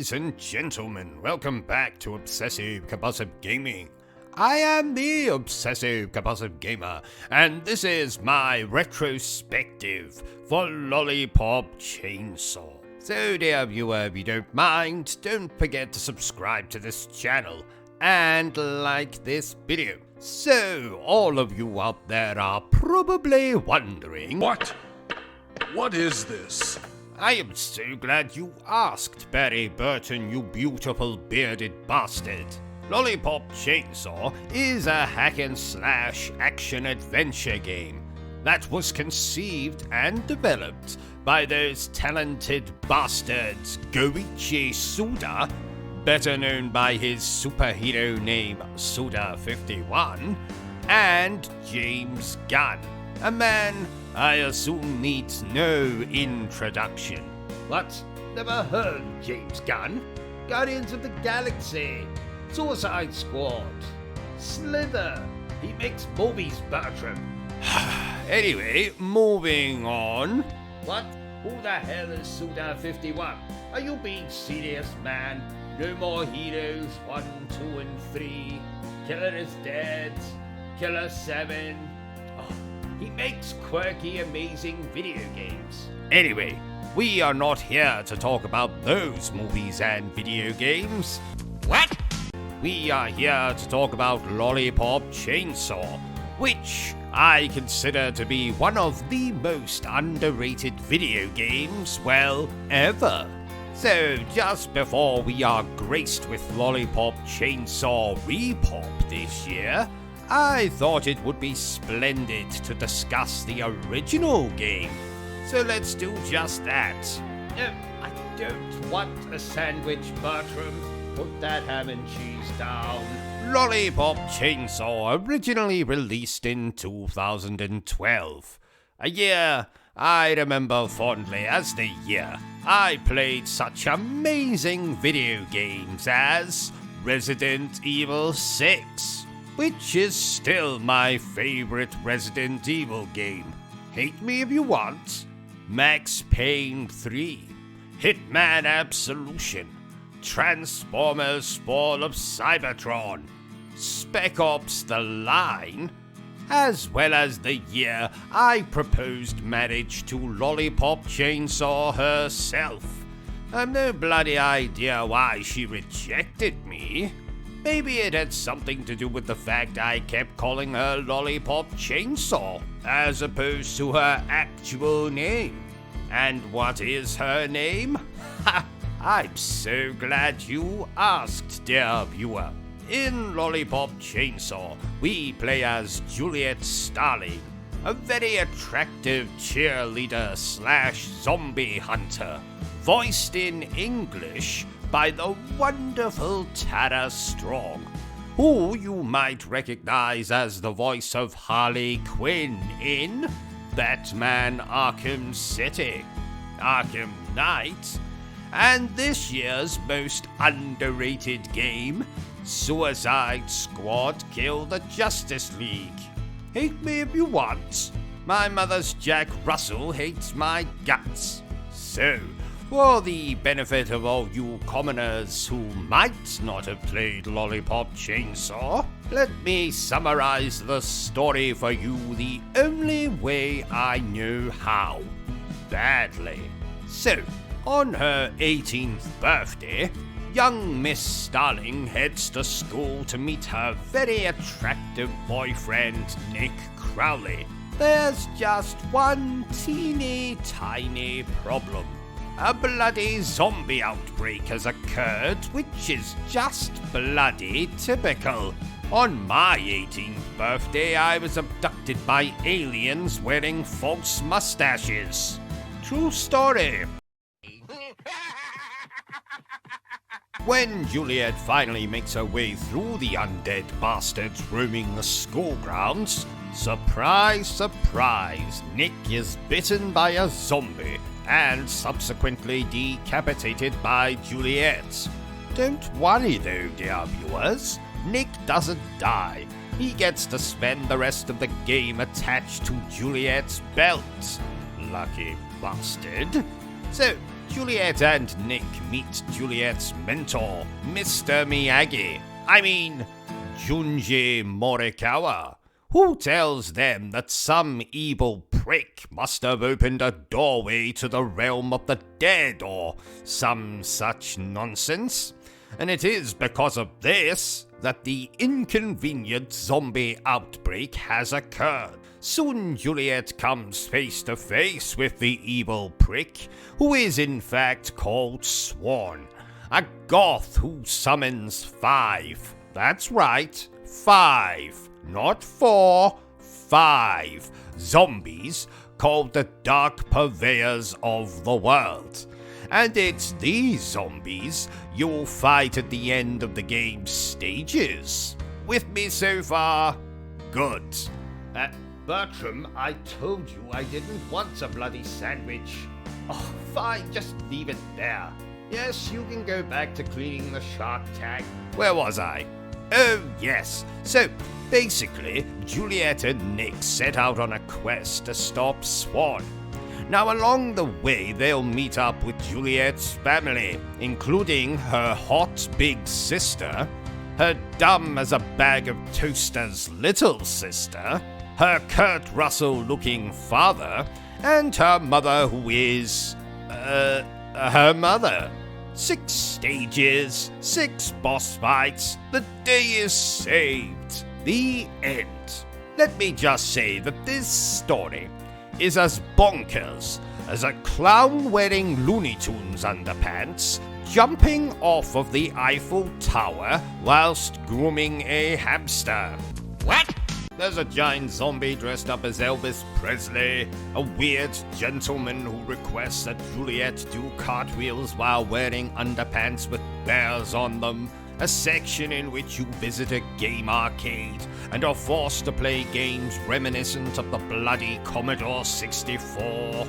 Ladies and gentlemen, welcome back to Obsessive Compulsive Gaming. I am the Obsessive Compulsive Gamer, and this is my retrospective for Lollipop Chainsaw. So dear viewer, if you don't mind, don't forget to subscribe to this channel and like this video. So, all of you out there are probably wondering... What is this? I am so glad you asked, Barry Bertrum, you beautiful bearded bastard. Lollipop Chainsaw is a hack-and-slash action-adventure game that was conceived and developed by those talented bastards Goichi Suda, better known by his superhero name Suda51, and James Gunn, a man I assume needs no introduction. What? Never heard of James Gunn? Guardians of the Galaxy, Suicide Squad, Slither. He makes movies, Bertrum. Anyway, moving on. What? Who the hell is Suda51? Are you being serious, man? No more heroes 1, 2, and 3. Killer is dead. Killer 7. He makes quirky, amazing video games. Anyway, we are not here to talk about those movies and video games. What? We are here to talk about Lollipop Chainsaw, which I consider to be one of the most underrated video games, well, ever. So, just before we are graced with Lollipop Chainsaw Repop this year, I thought it would be splendid to discuss the original game. So let's do just that. No, I don't want a sandwich, Bertrum. Put that ham and cheese down. Lollipop Chainsaw originally released in 2012. A year I remember fondly as the year I played such amazing video games as Resident Evil 6. Which is still my favorite Resident Evil game. Hate me if you want. Max Payne 3, Hitman Absolution, Transformers Fall of Cybertron, Spec Ops The Line, as well as the year I proposed marriage to Lollipop Chainsaw herself. I've no bloody idea why she rejected me. Maybe it had something to do with the fact I kept calling her Lollipop Chainsaw, as opposed to her actual name. And what is her name? Ha! I'm so glad you asked, dear viewer. In Lollipop Chainsaw, we play as Juliet Starling, a very attractive cheerleader slash zombie hunter, voiced in English by the wonderful Tara Strong, who you might recognize as the voice of Harley Quinn in Batman Arkham City, Arkham Knight, and this year's most underrated game, Suicide Squad Kill the Justice League. Hate me if you want. My mother's Jack Russell hates my guts. So, for the benefit of all you commoners who might not have played Lollipop Chainsaw, let me summarize the story for you the only way I know how. Badly. So, on her 18th birthday, young Miss Starling heads to school to meet her very attractive boyfriend, Nick Crowley. There's just one teeny tiny problem. A bloody zombie outbreak has occurred, which is just bloody typical. On my 18th birthday, I was abducted by aliens wearing false mustaches. True story. When Juliet finally makes her way through the undead bastards roaming the school grounds, surprise, surprise, Nick is bitten by a zombie and subsequently decapitated by Juliet. Don't worry though, dear viewers, Nick doesn't die. He gets to spend the rest of the game attached to Juliet's belt. Lucky bastard. So, Juliet and Nick meet Juliet's mentor, Mr. Miyagi. I mean, Junji Morikawa, who tells them that some evil prick must have opened a doorway to the realm of the dead or some such nonsense. And it is because of this that the inconvenient zombie outbreak has occurred. Soon Juliet comes face to face with the evil prick, who is in fact called Swan, a goth who summons 5. That's right, 5, not 4, 5 zombies called the Dark Purveyors of the World. And it's these zombies you'll fight at the end of the game's stages. With me so far? Good. Bertram, I told you I didn't want a bloody sandwich. Oh, fine, just leave it there. Yes, you can go back to cleaning the shark tank. Where was I? Oh, yes. So, basically, Juliet and Nick set out on a quest to stop Swan. Now, along the way, they'll meet up with Juliet's family, including her hot big sister, her dumb as a bag of toasters little sister, her Kurt Russell-looking father, and her mother who is, her mother. 6 stages, 6 boss fights, the day is saved. The end. Let me just say that this story is as bonkers as a clown wearing Looney Tunes underpants jumping off of the Eiffel Tower whilst grooming a hamster. What? There's a giant zombie dressed up as Elvis Presley, a weird gentleman who requests that Juliet do cartwheels while wearing underpants with bears on them, a section in which you visit a game arcade and are forced to play games reminiscent of the bloody Commodore 64.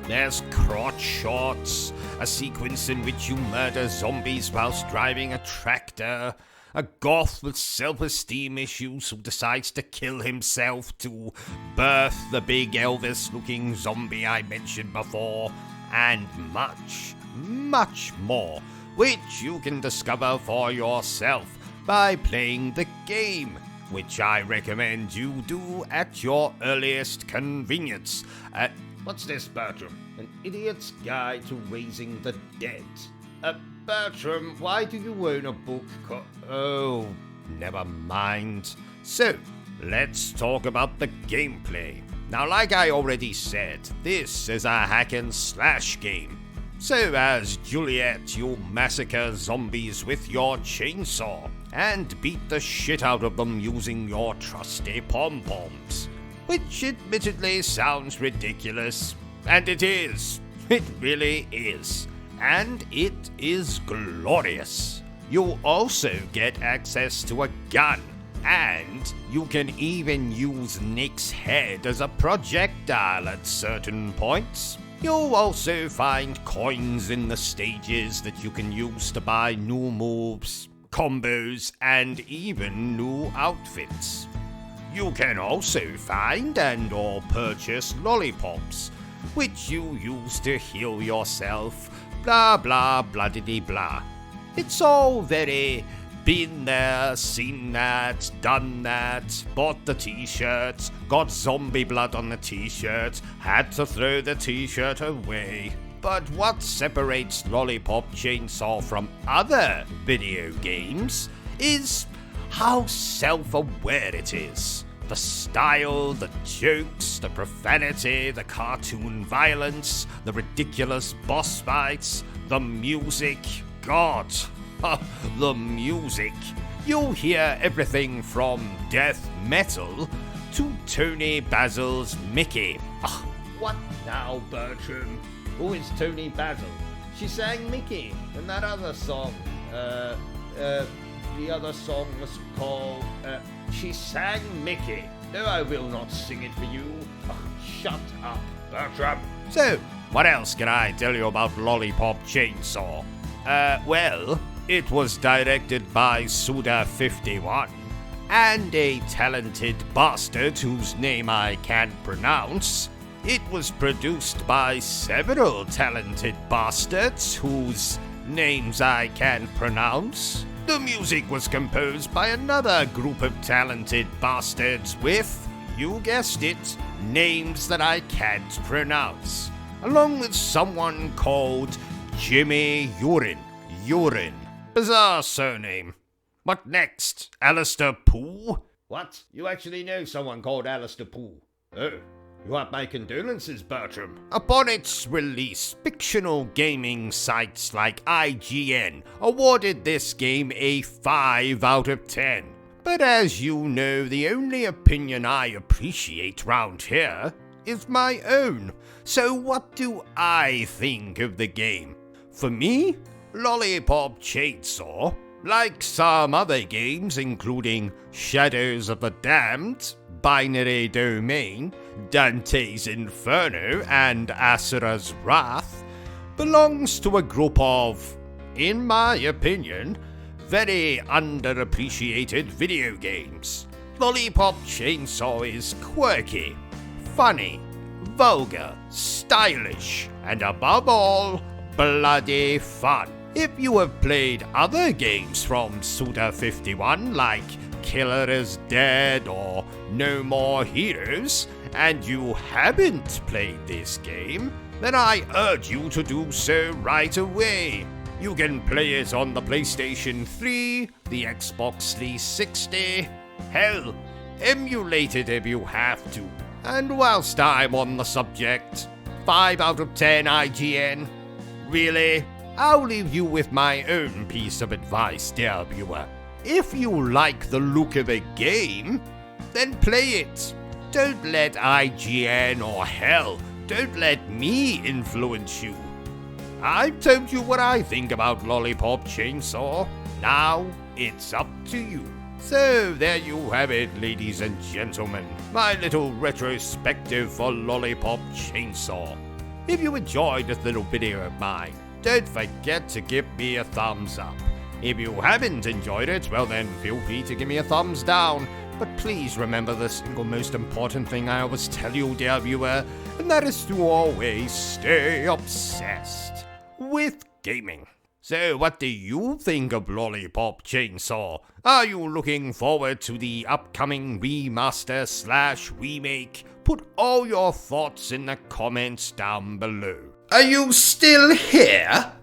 There's crotch shots, a sequence in which you murder zombies whilst driving a tractor, a goth with self-esteem issues who decides to kill himself to birth the big Elvis-looking zombie I mentioned before, and much, much more, which you can discover for yourself by playing the game, which I recommend you do at your earliest convenience. What's this, Bertram? An Idiot's Guide to Raising the Dead. Bertram, why do you own a book Oh, never mind. So, let's talk about the gameplay. Now, like I already said, this is a hack and slash game. So as Juliet, you massacre zombies with your chainsaw and beat the shit out of them using your trusty pom-poms. Which admittedly sounds ridiculous, and it is. It really is. And it is glorious. You also get access to a gun, and you can even use Nick's head as a projectile at certain points. You'll also find coins in the stages that you can use to buy new moves, combos, and even new outfits. You can also find and or purchase lollipops, which you use to heal yourself, blah blah blah-diddy-blah. It's all very been there, seen that, done that, bought the t-shirt, got zombie blood on the t-shirt, had to throw the t-shirt away. But what separates Lollipop Chainsaw from other video games is how self-aware it is. The style, the jokes, the profanity, the cartoon violence, the ridiculous boss fights, the music. God, the music. You'll hear everything from death metal to Tony Basil's Mickey. What now, Bertram? Who is Tony Basil? She sang Mickey in that other song. The other song was called, She Sang Mickey. No, I will not sing it for you. Shut up, Bertram. So, what else can I tell you about Lollipop Chainsaw? Well, it was directed by Suda51, and a talented bastard whose name I can't pronounce, It was produced by several talented bastards whose names I can't pronounce. The music was composed by another group of talented bastards with, you guessed it, names that I can't pronounce, along with someone called Jimmy Urine. Bizarre surname. What next? Alistair Pooh? What? You actually know someone called Alistair Pooh? Oh. You have my condolences, Bertrum. Upon its release, fictional gaming sites like IGN awarded this game a 5 out of 10. But as you know, the only opinion I appreciate round here is my own. So what do I think of the game? For me, Lollipop Chainsaw, like some other games including Shadows of the Damned, Binary Domain, Dante's Inferno, and Asura's Wrath, belongs to a group of, in my opinion, very underappreciated video games. Lollipop Chainsaw is quirky, funny, vulgar, stylish, and above all, bloody fun. If you have played other games from Suda51 like Killer is Dead or No More Heroes, and you haven't played this game, then I urge you to do so right away. You can play it on the PlayStation 3, the Xbox 360, hell, emulate it if you have to. And whilst I'm on the subject, 5 out of 10 IGN? Really? I'll leave you with my own piece of advice, dear viewer. If you like the look of a game, then play it. Don't let IGN or hell, don't let me influence you. I've told you what I think about Lollipop Chainsaw. Now it's up to you. So there you have it, ladies and gentlemen, my little retrospective for Lollipop Chainsaw. If you enjoyed this little video of mine, don't forget to give me a thumbs up. If you haven't enjoyed it, well then feel free to give me a thumbs down. But please remember the single most important thing I always tell you, dear viewer, and that is to always stay obsessed with gaming. So what do you think of Lollipop Chainsaw? Are you looking forward to the upcoming remaster/remake? Put all your thoughts in the comments down below. Are you still here?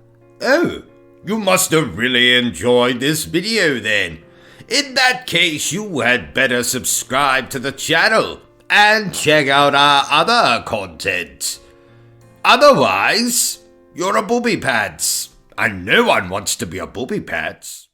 Oh, you must have really enjoyed this video then. In that case, you had better subscribe to the channel and check out our other content. Otherwise, you're a booby pants, and no one wants to be a booby pants.